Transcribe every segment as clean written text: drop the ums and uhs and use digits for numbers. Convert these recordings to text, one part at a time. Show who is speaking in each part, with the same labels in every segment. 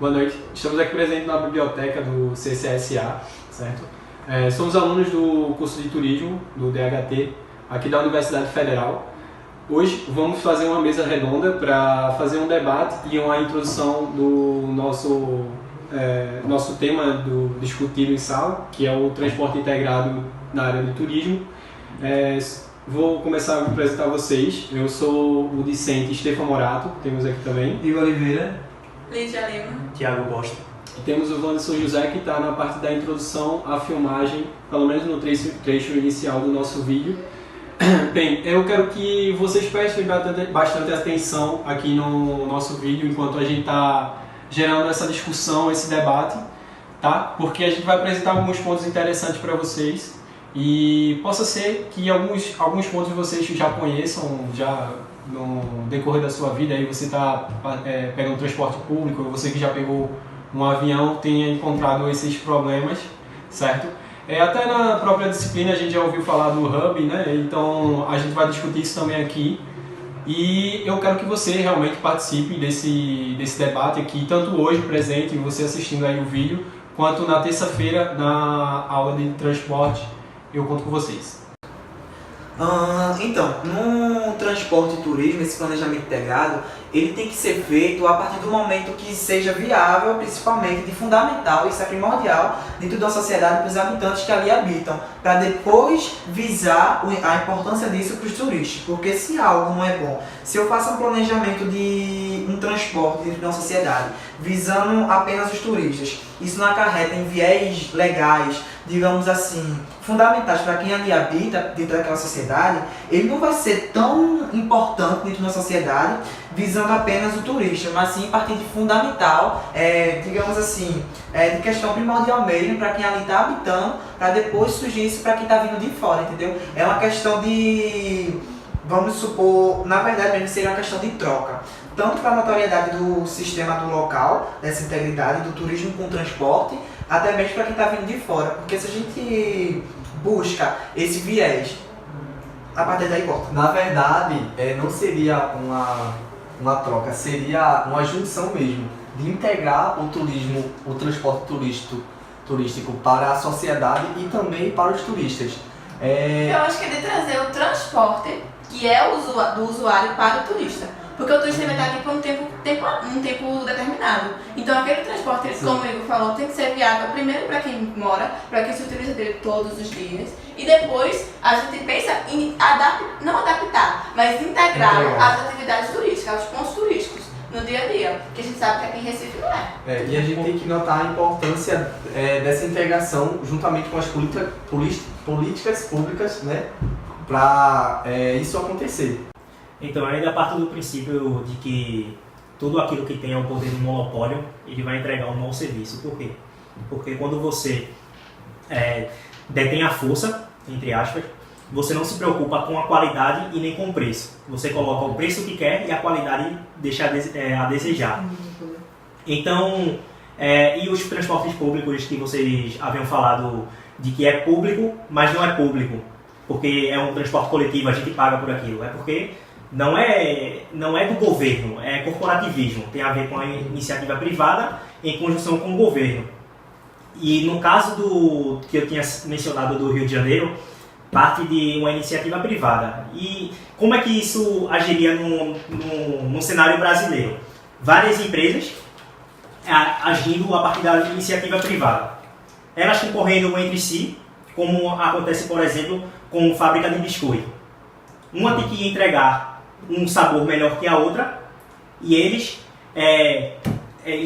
Speaker 1: Boa noite. Estamos aqui presentes na biblioteca do CCSA, certo? Somos alunos do curso de turismo do DHT, aqui da Universidade Federal. Hoje vamos fazer uma mesa redonda para fazer um debate e uma introdução do nosso tema do discutido em sala, que é o transporte integrado na área de turismo. Vou começar a apresentar vocês. Eu sou o discente Stefan Morato, temos aqui também
Speaker 2: Igor Oliveira,
Speaker 3: Lídia Lima,
Speaker 4: Tiago Costa.
Speaker 1: E temos o Wanderson José, que está na parte da introdução à filmagem, pelo menos no trecho inicial do nosso vídeo. Bem, eu quero que vocês prestem bastante atenção aqui no nosso vídeo, enquanto a gente está gerando essa discussão, esse debate, tá? Porque a gente vai apresentar alguns pontos interessantes para vocês e possa ser que alguns pontos vocês já conheçam, já no decorrer da sua vida, aí você está pegando transporte público, você que já pegou um avião tenha encontrado esses problemas, certo? Até na própria disciplina a gente já ouviu falar do Hub, né? Então a gente vai discutir isso também aqui. E eu quero que você realmente participe desse debate aqui, tanto hoje presente, você assistindo aí o vídeo, quanto na terça-feira na aula de transporte. Eu conto com vocês.
Speaker 2: Então, no transporte e turismo, esse planejamento integrado, ele tem que ser feito a partir do momento que seja viável, principalmente de fundamental, isso é primordial dentro da sociedade para os habitantes que ali habitam, para depois visar a importância disso para os turistas, porque se algo não é bom, se eu faço um planejamento de um transporte dentro de uma sociedade visando apenas os turistas, isso não acarreta em viés legais, digamos assim, fundamentais para quem ali habita dentro daquela sociedade, ele não vai ser tão importante dentro da sociedade visando apenas o turista, mas sim a partir de fundamental, digamos assim, de questão primordial mesmo para quem ali está habitando, para depois surgir isso para quem está vindo de fora, entendeu? É uma questão de, vamos supor, na verdade mesmo seria uma questão de troca, tanto para a notoriedade do sistema do local, dessa integridade do turismo com o transporte, até mesmo para quem está vindo de fora, porque se a gente busca esse viés, a partir daí corta.
Speaker 4: Na verdade, não seria uma troca, seria uma junção mesmo, de integrar o turismo, o transporte turístico para a sociedade e também para os turistas.
Speaker 3: Eu acho que é de trazer o transporte, que é do usuário, para o turista. Porque o turista vai estar aqui por um tempo determinado. Então aquele transporte, como o Igor falou, tem que ser viável primeiro para quem mora, para quem se utiliza dele todos os dias. E depois a gente pensa em não adaptar, mas integrar as atividades turísticas, os pontos turísticos no dia a dia. Que a gente sabe que aqui em Recife não é.
Speaker 4: E a gente tem que notar a importância dessa integração juntamente com as políticas públicas, né, para isso acontecer.
Speaker 5: Então, ainda parto do princípio de que tudo aquilo que tem o poder do monopólio, ele vai entregar um mau serviço. Por quê? Porque quando você detém a força, entre aspas, você não se preocupa com a qualidade e nem com o preço. Você coloca o preço que quer e a qualidade deixa a desejar. Então, e os transportes públicos que vocês haviam falado de que é público, mas não é público, porque é um transporte coletivo, a gente paga por aquilo. É porque não é do governo, é corporativismo, tem a ver com a iniciativa privada em conjunção com o governo. E no caso que eu tinha mencionado do Rio de Janeiro, parte de uma iniciativa privada. E como é que isso agiria no cenário brasileiro? Várias empresas agindo a partir da iniciativa privada. Elas concorrendo entre si, como acontece, por exemplo, com fábrica de biscoito. Uma tem que entregar um sabor melhor que a outra e eles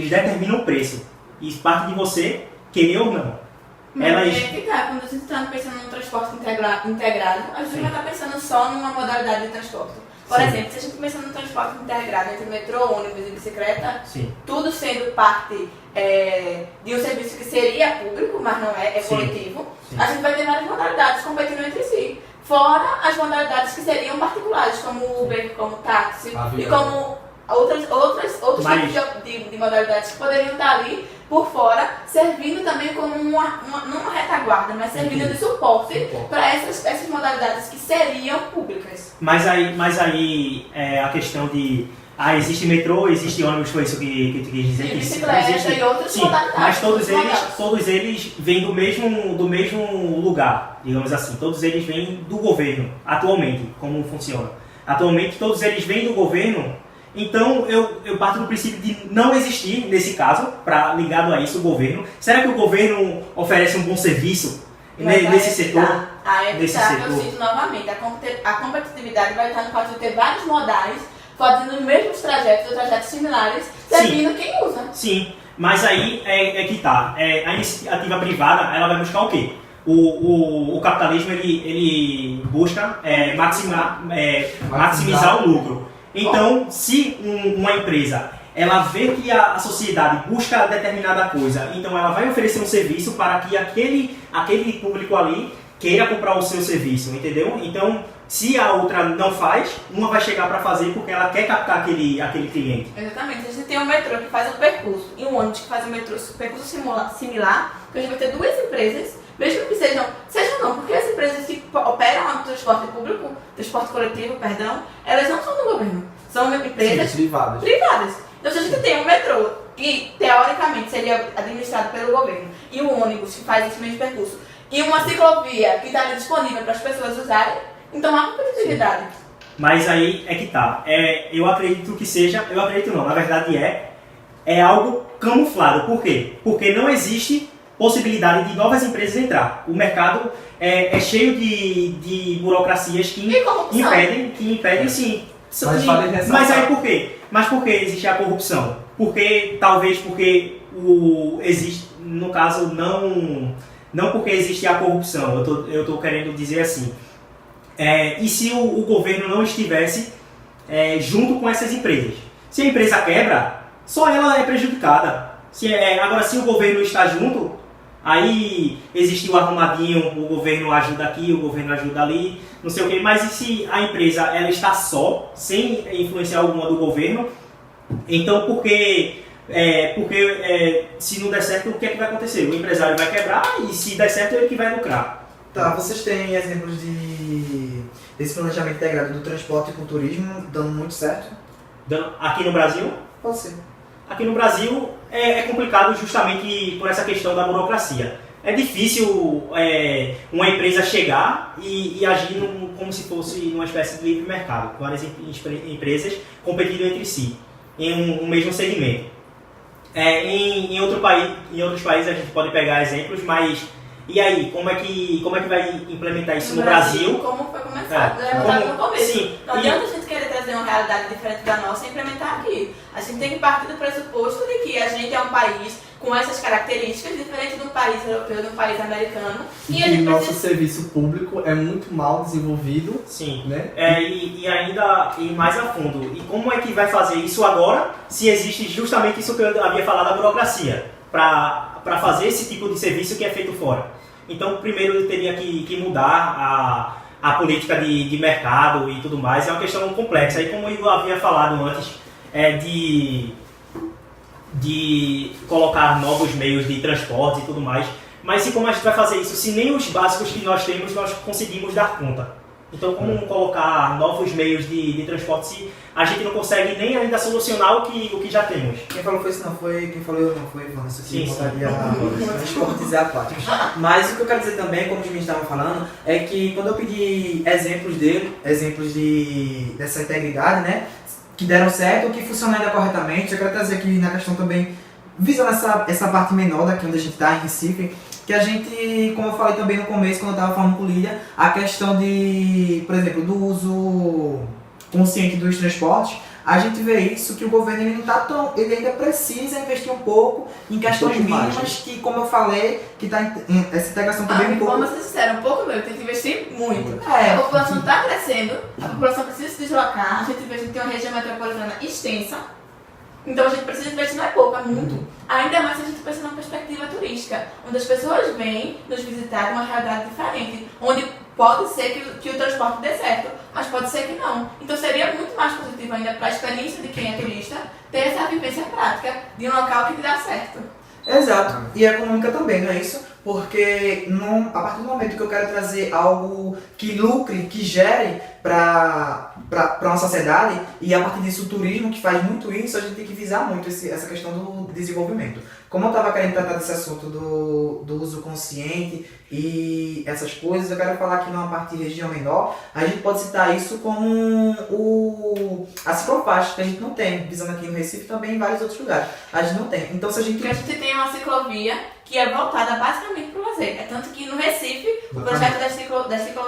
Speaker 5: determinam o preço. E parte de você querer ou não.
Speaker 3: Mas quando a gente está pensando num transporte integrado, a gente não está pensando só numa modalidade de transporte. Por exemplo, se a gente pensa num transporte integrado entre metrô, ônibus e bicicleta, tudo sendo parte de um serviço que seria público, mas não é coletivo, a gente vai ter várias modalidades competindo entre si. Fora as modalidades que seriam particulares, como Uber, como táxi e como outros tipos de modalidades que poderiam estar ali por fora, servindo também como não uma retaguarda, mas servindo de suporte para essas modalidades que seriam públicas.
Speaker 5: Mas aí a questão de existe metrô, existe ônibus, foi isso que tu quis dizer?
Speaker 3: Sim, bicicleta e outros
Speaker 5: sim,
Speaker 3: modalidades.
Speaker 5: mas todos eles vêm do mesmo lugar, digamos assim. Todos eles vêm do governo, atualmente, como funciona. Atualmente, todos eles vêm do governo, então eu parto do princípio de não existir, nesse caso, ligado a isso, o governo. Será que o governo oferece um bom serviço nesse setor?
Speaker 3: Eu cito novamente, a competitividade vai estar no fato de ter vários modais fazendo os mesmos trajetos ou trajetos similares, servindo quem usa.
Speaker 5: Sim, mas aí é que tá. A iniciativa privada, ela vai buscar o quê? O capitalismo, ele busca maximizar o lucro. Então, se uma empresa ela vê que a sociedade busca determinada coisa, então ela vai oferecer um serviço para que aquele público ali queira comprar o seu serviço, entendeu? Então, se a outra não faz, uma vai chegar para fazer porque ela quer captar aquele cliente.
Speaker 3: Exatamente. A gente tem um metrô que faz um percurso e um ônibus que faz um percurso similar, que a gente vai ter duas empresas, mesmo que sejam não, porque as empresas que operam o transporte público, transporte coletivo, perdão, elas não são do governo, são empresas privadas. Então, se a gente tem um metrô que, teoricamente, seria administrado pelo governo, e um ônibus que faz esse mesmo percurso, e uma ciclovia que está ali disponível para as pessoas usarem, então há competitividade.
Speaker 5: Mas aí é que tá. Eu acredito que seja, eu acredito não, na verdade é algo camuflado. Por quê? Porque não existe possibilidade de novas empresas entrar. O mercado é cheio de burocracias que impedem sim. Mas aí por quê? Mas por que existe a corrupção? Talvez porque existe, no caso, não porque existe a corrupção, eu tô querendo dizer assim. E se o governo não estivesse junto com essas empresas? Se a empresa quebra, só ela é prejudicada. Agora, se o governo está junto, aí existe o arrumadinho, o governo ajuda aqui, o governo ajuda ali, não sei o quê. Mas e se a empresa ela está só, sem influência alguma do governo? Então, porque se não der certo, o que é que vai acontecer? O empresário vai quebrar e se der certo, ele que vai lucrar.
Speaker 2: Tá, vocês têm exemplos desse planejamento integrado do transporte e com o turismo dando muito certo?
Speaker 5: Aqui no Brasil?
Speaker 2: Pode ser.
Speaker 5: Aqui no Brasil é complicado justamente por essa questão da burocracia. É difícil uma empresa chegar e agir como se fosse uma espécie de livre mercado, várias empresas competindo entre si em um mesmo segmento. Em outros países a gente pode pegar exemplos, mas e aí, como é que vai implementar isso no Brasil?
Speaker 3: Como foi começado, no começo. Sim. Não adianta a gente querer trazer uma realidade diferente da nossa e implementar aqui. A gente tem que partir do pressuposto de que a gente é um país com essas características, diferente de um país europeu, de um país americano.
Speaker 4: E nosso serviço público é muito mal desenvolvido.
Speaker 5: Sim,
Speaker 4: né?
Speaker 5: E ainda ir mais a fundo. E como é que vai fazer isso agora, se existe justamente isso que eu havia falado, a burocracia, para fazer esse tipo de serviço que é feito fora? Então, primeiro eu teria que mudar a política de mercado e tudo mais. É uma questão complexa. E como eu havia falado antes, de colocar novos meios de transporte e tudo mais. Mas e como a gente vai fazer isso se nem os básicos que nós temos nós conseguimos dar conta? Então, como colocar novos meios de transporte se a gente não consegue nem ainda solucionar o que já temos?
Speaker 2: Quem falou foi isso não foi, quem falou não foi Ivan, isso aqui montaria transportes aquáticos. Mas o que eu quero dizer também, como os meninos estavam falando, é que quando eu pedi exemplos dessa integridade, né, que deram certo, que funcionaram corretamente, eu quero trazer aqui na questão também, visando essa parte menor daqui onde a gente está, em Recife, que a gente, como eu falei também no começo, quando eu estava falando com o Lídia, a questão de, por exemplo, do uso consciente dos transportes, a gente vê isso, que o governo ele ainda precisa investir um pouco em questões mínimas, que como eu falei, que tá essa integração também um pouco...
Speaker 3: Vamos ser sinceros, um pouco mesmo, tem que investir muito. A população está crescendo, a população precisa se deslocar, a gente tem uma região metropolitana extensa, então a gente precisa investir, não é pouco, é muito. Ainda mais se a gente pensa numa perspectiva turística, onde as pessoas vêm nos visitar uma realidade diferente, onde pode ser que o transporte dê certo, mas pode ser que não. Então seria muito mais positivo ainda para a experiência de quem é turista ter essa vivência prática de um local que dá certo.
Speaker 2: Exato. E econômica também, não é isso? porque a partir do momento que eu quero trazer algo que lucre, que gere para uma sociedade, e a partir disso o turismo, que faz muito isso, a gente tem que visar muito essa questão do desenvolvimento. Como eu estava querendo tratar desse assunto do uso consciente e essas coisas, eu quero falar aqui numa parte de região menor, a gente pode citar isso como a ciclofaixa, que a gente não tem, visando aqui no Recife também em vários outros lugares. A gente não tem. Então, se a gente...
Speaker 3: Porque a gente tem uma ciclovia que é voltada basicamente para o lazer. É tanto que no Recife, o projeto das ciclofaixas,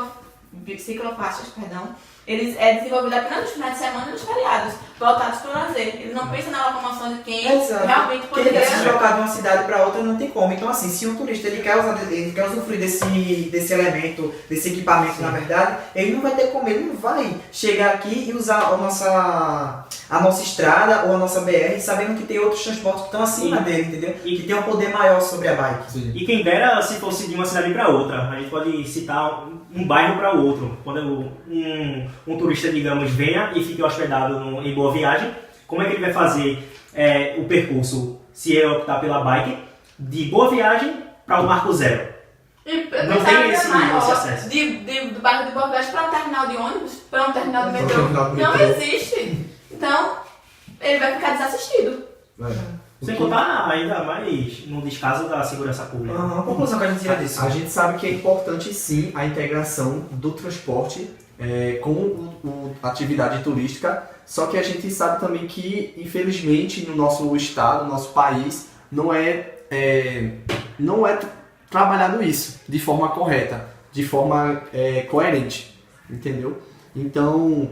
Speaker 3: ele é desenvolvido apenas nos finais de semana e nos feriados, voltados para o lazer. Ele não pensa na locomoção de quem realmente
Speaker 2: poderia...
Speaker 3: poderia...
Speaker 2: se deslocar de uma cidade para outra não tem como. Então, assim, se um turista ele quer usufruir desse elemento, desse equipamento, na verdade, ele não vai ter como, ele não vai chegar aqui e usar a nossa estrada ou a nossa BR, sabendo que tem outros transportes que estão acima dele, entendeu? E que tem um poder maior sobre a bike.
Speaker 5: Sim. E quem dera se fosse de uma cidade para outra. A gente pode citar um bairro para o outro. Quando um turista, digamos, venha e fique hospedado em Boa Viagem, como é que ele vai fazer o percurso, se ele optar pela bike, de Boa Viagem para o Marco Zero? Não tem esse acesso.
Speaker 3: Do bairro de Boa Viagem para um terminal de ônibus, para um terminal de metrô. Não existe. Então, ele vai ficar desassistido.
Speaker 5: Sem contar ainda mais no descaso da segurança pública.
Speaker 2: A conclusão que a gente tira disso.
Speaker 4: A gente sabe que é importante sim a integração do transporte com a atividade turística, só que a gente sabe também que, infelizmente, no nosso estado, no nosso país, não é trabalhado isso de forma correta, de forma coerente, entendeu? Então,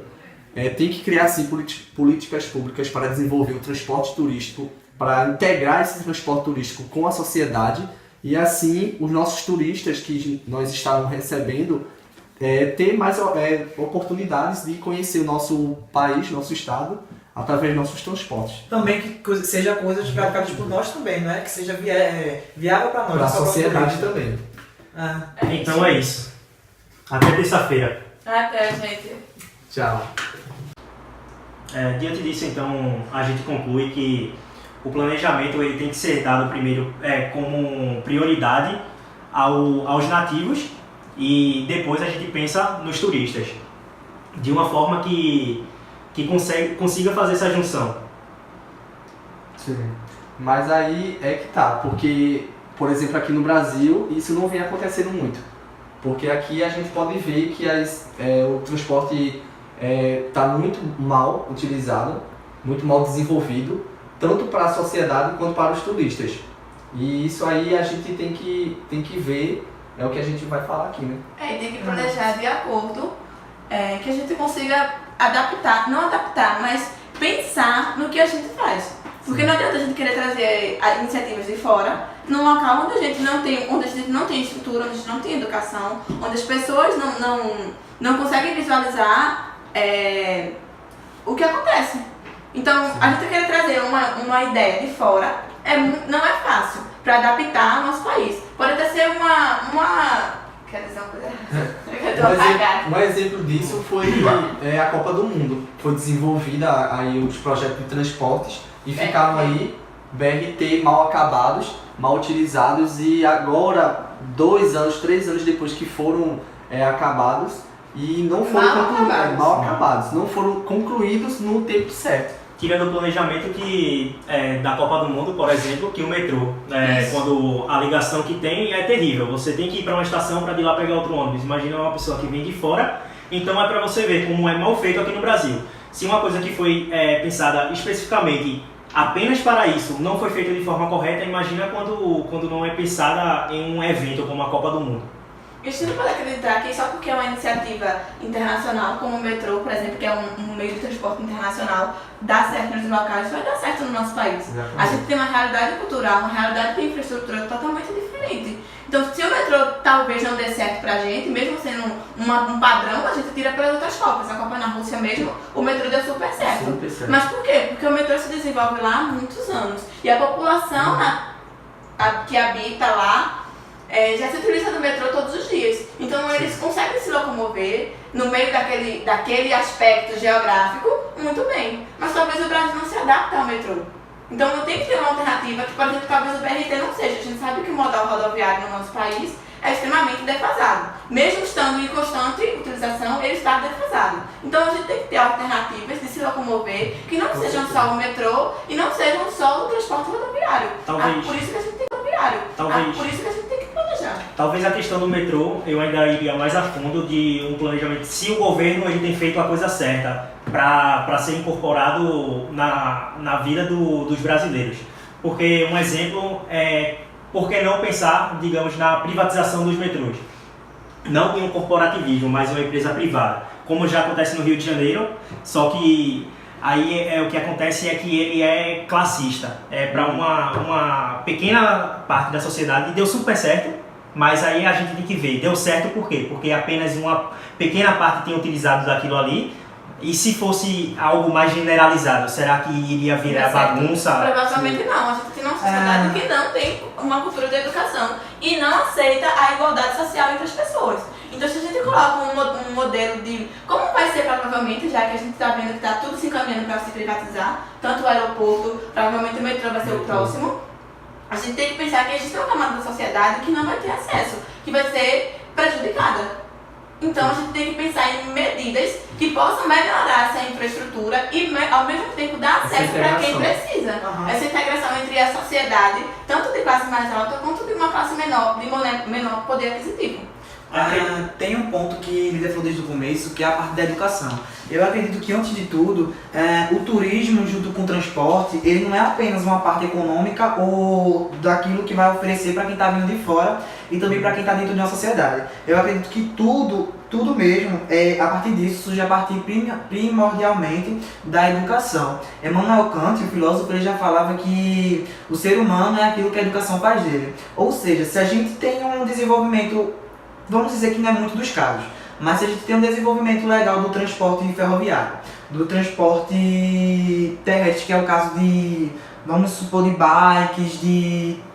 Speaker 4: tem que criar sim políticas públicas para desenvolver o transporte turístico, para integrar esse transporte turístico com a sociedade e assim os nossos turistas que nós estamos recebendo ter mais oportunidades de conhecer o nosso país, nosso estado, através dos nossos transportes.
Speaker 2: Também que seja coisas praticadas por nós também, não é? Que seja viável para nós.
Speaker 4: Para a sociedade também.
Speaker 5: Então é isso. Até terça-feira.
Speaker 3: Até, gente.
Speaker 4: Tchau.
Speaker 5: Diante disso, então, a gente conclui que o planejamento ele tem que ser dado primeiro como prioridade aos nativos e depois a gente pensa nos turistas, de uma forma que consiga fazer essa junção.
Speaker 4: Sim, mas aí é que tá, porque, por exemplo, aqui no Brasil isso não vem acontecendo muito, porque aqui a gente pode ver que o transporte está muito mal utilizado, muito mal desenvolvido, tanto para a sociedade quanto para os turistas. E isso aí a gente tem que ver, é o que a gente vai falar aqui, né?
Speaker 3: Tem que planejar de acordo, que a gente consiga não adaptar, mas pensar no que a gente faz. Porque não adianta a gente querer trazer iniciativas de fora, num local onde a gente não tem estrutura, onde a gente não tem educação, onde as pessoas não conseguem visualizar o que acontece. Então, a gente querer trazer uma ideia de fora não é fácil para adaptar ao nosso país. Pode até ser quer dizer uma coisa errada.
Speaker 4: Um exemplo disso foi a Copa do Mundo. Foi desenvolvida aí os projetos de transportes e ficaram aí BRT mal acabados, mal utilizados e agora 2 anos, 3 anos depois que foram acabados e não foram mal acabados, não foram concluídos no tempo certo.
Speaker 5: Tirando o planejamento da Copa do Mundo, por exemplo, que o metrô, quando a ligação que tem é terrível. Você tem que ir para uma estação para de lá pegar outro ônibus. Imagina uma pessoa que vem de fora, então é para você ver como é mal feito aqui no Brasil. Se uma coisa que foi pensada especificamente apenas para isso não foi feita de forma correta, imagina quando não é pensada em um evento como a Copa do Mundo.
Speaker 3: A gente não pode acreditar que só porque é uma iniciativa internacional, como o metrô, por exemplo, que é um meio de transporte internacional, dá certo nos locais, vai dar certo no nosso país. Exatamente. A gente tem uma realidade cultural, uma realidade de infraestrutura totalmente diferente. Então, se o metrô talvez não dê certo pra gente, mesmo sendo um padrão, a gente tira pelas outras Copas. A Copa na Rússia mesmo, o metrô deu super certo. Mas por quê? Porque o metrô se desenvolve lá há muitos anos. E a população que habita lá já se utiliza do metrô todos os dias. Então eles conseguem se locomover no meio daquele aspecto geográfico muito bem. Mas talvez o Brasil não se adapte ao metrô. Então não tem que ter uma alternativa que, por exemplo, talvez o BRT não seja. A gente sabe que o modal rodoviário no nosso país é extremamente defasado. Mesmo estando em constante utilização, ele está defasado. Então a gente tem que ter alternativas de se locomover que não sejam só o metrô e não sejam só o transporte rodoviário.
Speaker 5: Talvez.
Speaker 3: Por isso que a gente tem rodoviário.
Speaker 5: Talvez.
Speaker 3: Por isso que a gente tem que planejar.
Speaker 5: Talvez a questão do metrô, eu ainda iria mais a fundo de um planejamento. Se o governo ele tem feito a coisa certa para ser incorporado na vida dos brasileiros. Porque um exemplo é, por que não pensar, digamos, na privatização dos metrôs? Não em um corporativismo, mas em uma empresa privada. Como já acontece no Rio de Janeiro, só que aí o que acontece é que ele é classista. É para uma pequena parte da sociedade e deu super certo, mas aí a gente tem que ver, deu certo por quê? Porque apenas uma pequena parte tem utilizado daquilo ali. E se fosse algo mais generalizado, será que iria virar bagunça?
Speaker 3: Provavelmente não. A gente tem uma sociedade que não tem uma cultura de educação e não aceita a igualdade social entre as pessoas. Então, se a gente coloca um modelo de como vai ser provavelmente, já que a gente está vendo que está tudo se encaminhando para se privatizar, tanto o aeroporto, provavelmente o metrô vai ser o próximo, a gente tem que pensar que existe uma camada da sociedade que não vai ter acesso, que vai ser prejudicada. Então a gente tem que pensar em medidas que possam melhorar essa infraestrutura e ao mesmo tempo dar acesso para quem precisa. Essa integração entre a sociedade, tanto de classe mais alta quanto de uma classe menor, de menor poder aquisitivo.
Speaker 2: Tem um ponto que ele falou desde o começo, que é a parte da educação. Eu acredito que, antes de tudo, o turismo junto com o transporte, ele não é apenas uma parte econômica ou daquilo que vai oferecer para quem está vindo de fora e também para quem está dentro de uma sociedade. Eu acredito que tudo mesmo, a partir disso, surge a partir primordialmente da educação. Immanuel Kant, o filósofo, ele já falava que o ser humano é aquilo que a educação faz dele. Ou seja, se a gente tem um desenvolvimento, vamos dizer que não é muito dos casos, mas se a gente tem um desenvolvimento legal do transporte ferroviário, do transporte terrestre, que é o caso de, vamos supor, de bikes,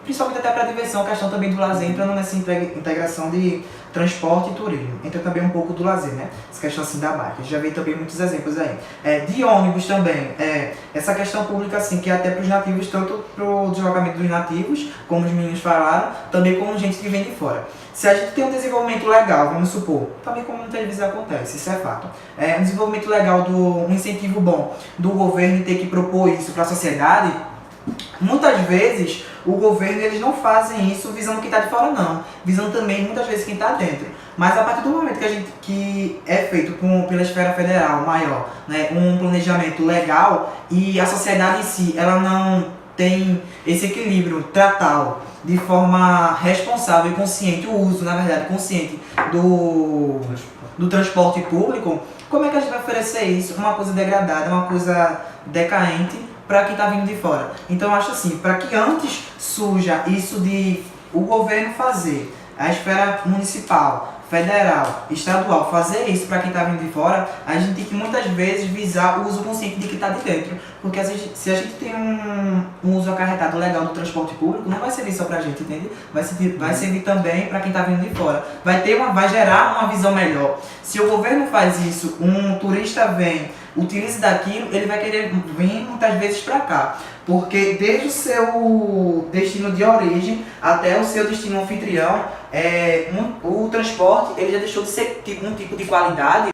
Speaker 2: principalmente até para diversão, questão também do lazer, entrando nessa integração de transporte e turismo. Entra também um pouco do lazer, né? Essa questão assim da bike. A gente já vê também muitos exemplos aí. De ônibus também. Essa questão pública assim, que é até para os nativos, tanto para o deslocamento dos nativos, como os meninos falaram, também como gente que vem de fora. Se a gente tem um desenvolvimento legal, vamos supor, também como no televisão acontece, isso é fato. Um desenvolvimento legal, um incentivo bom do governo ter que propor isso para a sociedade, muitas vezes o governo, eles não fazem isso visando quem está de fora, não. Visando também muitas vezes quem está dentro. Mas a partir do momento que é feito pela esfera federal maior, né, um planejamento legal e a sociedade em si, ela não tem esse equilíbrio, tratá-lo de forma responsável e consciente, o uso, na verdade, consciente do transporte público, como é que a gente vai oferecer isso? Uma coisa degradada, uma coisa decaente para quem está vindo de fora. Então eu acho assim, para que antes surja isso de o governo fazer, a esfera municipal, federal, estadual, fazer isso para quem está vindo de fora, a gente tem que muitas vezes visar o uso consciente de quem está de dentro. Porque se a gente tem um uso acarretado legal do transporte público, não vai servir só para a gente, entende? Vai servir também para quem está vindo de fora. Vai gerar uma visão melhor. Se o governo faz isso, um turista vem, utiliza daquilo, ele vai querer vir muitas vezes para cá. Porque desde o seu destino de origem até o seu destino anfitrião, o transporte ele já deixou de ser um tipo de qualidade